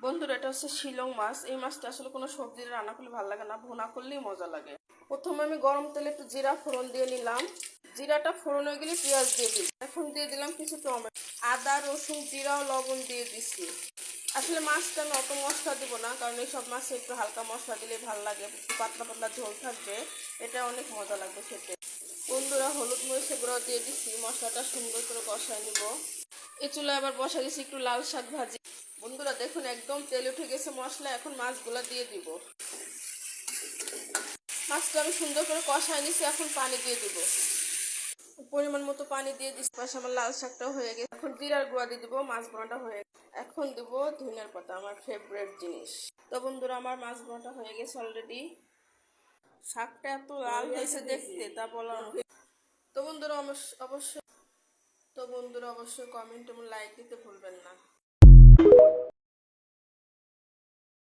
বন্ধুরা, এটা হচ্ছে শিলং মাছ। এই মাছটা আসলে কোনো সবজি রান্না করলে ভালো লাগে না, ভুনা করলেই মজা লাগে। প্রথমে আমি গরম তেলে একটু জিরা ফোড়ন দিয়ে নিলাম। জিরাটা ফোড়ন হয়ে গেলে পেঁয়াজ দিয়ে দিই। এখন দিয়ে দিলাম কিছু টমেটো, আদা, রসুন, জিরা ও লবণ দিয়ে দিচ্ছি। আসলে মাছটা আমি অত মশলা দিব না, কারণ এইসব মাছে একটু হালকা মশলা দিলে ভালো লাগে, পাতলা পাতলা ঝোল থাকবে, এটা অনেক মজা লাগবে খেতে। বন্ধুরা, হলুদ মরিচের গুঁড়ো দিয়ে দিচ্ছি। মশলাটা সুন্দর করে কষায় নিব। এই চুলায় আবার বসা দিচ্ছি একটু লাল শাক ভাজি। বন্ধুরা দেখুন, একদম তেল উঠে গেছে মশলা। এখন মাছগুলা দিয়ে দিব। মাছটা আমি সুন্দর করে কষায় নিছি। এখন পানি দিয়ে দিব, পরিমাণ মতো পানি দিয়ে দিচ্ছি। পাশে আমার লাল শাকটাও হয়ে গেছে। এখন জিরার গুঁড়া দিয়ে দিব। মাছ বোনাটা হয়ে গেছে। এখন দিব ধনিয়ার পাতা, আমার ফেভারিট জিনিস। তো বন্ধুরা, আমার মাছ বোনাটা হয়ে গেছে অলরেডি। শাকটা এত লাল হয়েছে দেখতে, তা বলা। তো বন্ধুরা অবশ্যই কমেন্ট এবং লাইক দিতে ভুলবেন না।